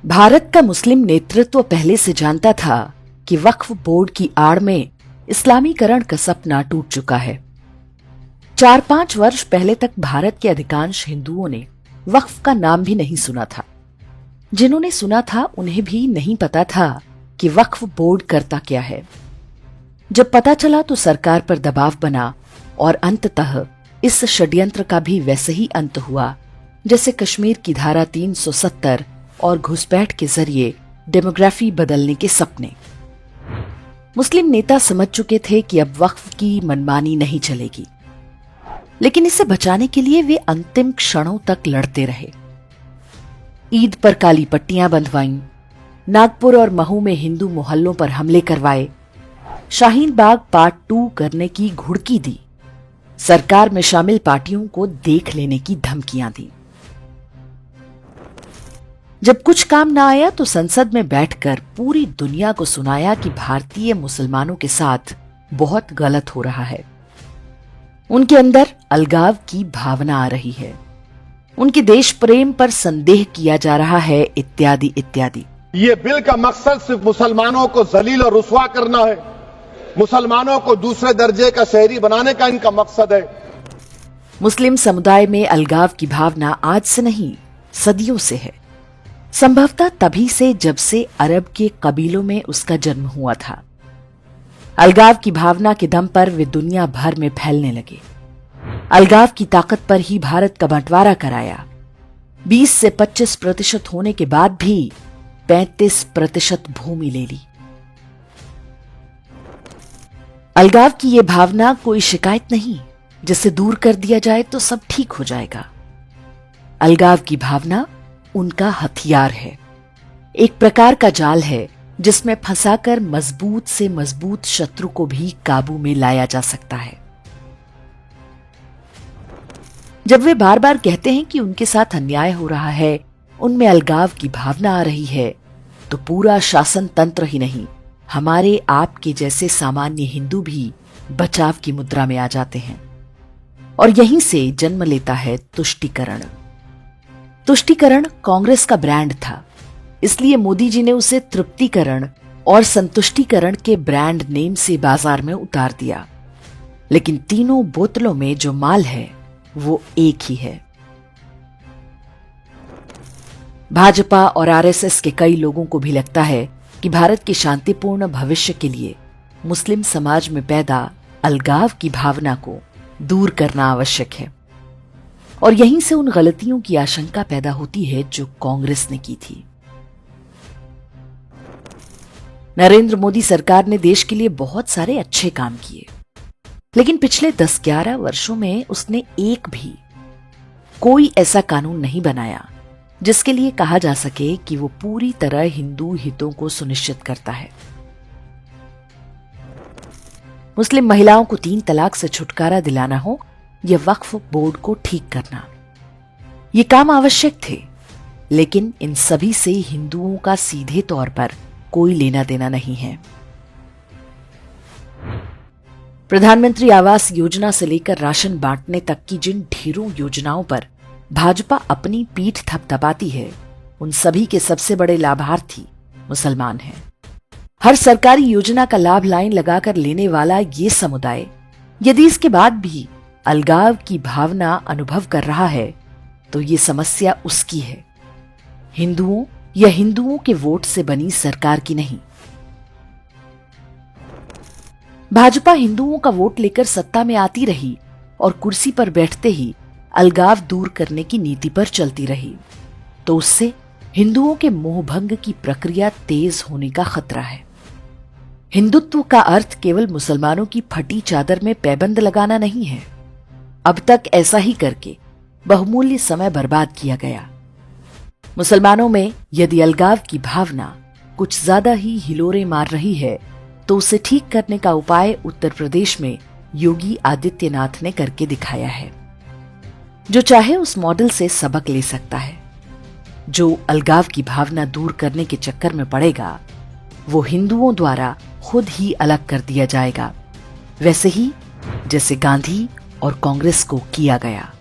भारत का मुस्लिम नेतृत्व पहले से जानता था कि वक्फ बोर्ड की आड़ में इस्लामीकरण का सपना टूट चुका है। 4-5 वर्ष पहले तक भारत के अधिकांश हिंदुओं ने वक्फ का नाम भी नहीं सुना था। जिन्होंने सुना था उन्हें भी नहीं पता था कि वक्फ बोर्ड करता क्या है। जब पता चला तो सरकार पर दबाव बना और अंततः इस षड्यंत्र का भी वैसे ही अंत हुआ जैसे कश्मीर की धारा 370 और घुसपैठ के जरिए डेमोग्राफी बदलने के सपने। मुस्लिम नेता समझ चुके थे कि अब वक्फ की मनमानी नहीं चलेगी, लेकिन इसे बचाने के लिए वे अंतिम क्षणों तक लड़ते रहे। ईद पर काली पट्टियां बंधवाईं, नागपुर और महू में हिंदू मोहल्लों पर हमले करवाए, शाहीन बाग पार्ट 2 करने की घुड़की दी, सरकार में शामिल पार्टियों को देख लेने की धमकियां दी। जब कुछ काम ना आया तो संसद में बैठकर पूरी दुनिया को सुनाया कि भारतीय मुसलमानों के साथ बहुत गलत हो रहा है। उनके अंदर अलगाव की भावना आ रही है, उनके देश प्रेम पर संदेह किया जा रहा है, इत्यादि इत्यादि। ये बिल का मकसद सिर्फ मुसलमानों को जलील और रुस्वा करना है, मुसलमानों को दूसरे दर्जे का शहरी बनाने का इनका मकसद है। मुस्लिम समुदाय में अलगाव की भावना आज से नहीं, सदियों से है। संभवतः तभी से जब से अरब के कबीलों में उसका जन्म हुआ था। अलगाव की भावना के दम पर वे दुनिया भर में फैलने लगे। अलगाव की ताकत पर ही भारत का बंटवारा कराया। 20 से 25% होने के बाद भी 35% भूमि ले ली। अलगाव की ये भावना कोई शिकायत नहीं, जिसे दूर कर दिया जाए तो सब ठीक हो जाएगा। अलगाव की भावना उनका हथियार है, एक प्रकार का जाल है जिसमें फंसाकर मजबूत से मजबूत शत्रु को भी काबू में लाया जा सकता है। जब वे बार बार कहते हैं कि उनके साथ अन्याय हो रहा है, उनमें अलगाव की भावना आ रही है, तो पूरा शासन तंत्र ही नहीं, हमारे आपके जैसे सामान्य हिंदू भी बचाव की मुद्रा में आ जाते हैं। और यहीं से जन्म लेता है तुष्टीकरण। तुष्टीकरण कांग्रेस का ब्रांड था, इसलिए मोदी जी ने उसे तृप्तिकरण और संतुष्टीकरण के ब्रांड नेम से बाजार में उतार दिया। लेकिन तीनों बोतलों में जो माल है वो एक ही है। भाजपा और आरएसएस के कई लोगों को भी लगता है कि भारत के शांतिपूर्ण भविष्य के लिए मुस्लिम समाज में पैदा अलगाव की भावना को दूर करना आवश्यक है। और यहीं से उन गलतियों की आशंका पैदा होती है जो कांग्रेस ने की थी। नरेंद्र मोदी सरकार ने देश के लिए बहुत सारे अच्छे काम किए, लेकिन पिछले 10-11 वर्षों में उसने एक भी कोई ऐसा कानून नहीं बनाया जिसके लिए कहा जा सके कि वो पूरी तरह हिंदू हितों को सुनिश्चित करता है। मुस्लिम महिलाओं को 3 तलाक से छुटकारा दिलाना हो या वक्फ बोर्ड को ठीक करना, ये काम आवश्यक थे, लेकिन इन सभी से हिंदुओं का सीधे तौर पर कोई लेना देना नहीं है। प्रधानमंत्री आवास योजना से लेकर राशन बांटने तक की जिन ढेरों योजनाओं पर भाजपा अपनी पीठ थपथपाती है, उन सभी के सबसे बड़े लाभार्थी मुसलमान हैं। हर सरकारी योजना का लाभ लाइन लगाकर लेने वाला ये समुदाय यदि इसके बाद भी अलगाव की भावना अनुभव कर रहा है तो ये समस्या उसकी है, हिंदुओं या हिंदुओं के वोट से बनी सरकार की नहीं। भाजपा हिंदुओं का वोट लेकर सत्ता में आती रही और कुर्सी पर बैठते ही अलगाव दूर करने की नीति पर चलती रही, तो उससे हिंदुओं के मोहभंग की प्रक्रिया तेज होने का खतरा है। हिंदुत्व का अर्थ केवल मुसलमानों की फटी चादर में पैबंद लगाना नहीं है। अब तक ऐसा ही करके बहुमूल्य समय बर्बाद किया गया। मुसलमानों में यदि अलगाव की भावना कुछ ज्यादा ही हिलोरे मार रही है, तो उसे ठीक करने का उपाय उत्तर प्रदेश में योगी आदित्यनाथ ने करके दिखाया है। जो चाहे उस मॉडल से सबक ले सकता है। जो अलगाव की भावना दूर करने के चक्कर में पड़ेगा, वो हिंदुओं द्वारा खुद ही अलग कर दिया जाएगा, वैसे ही जैसे गांधी और कांग्रेस को किया गया।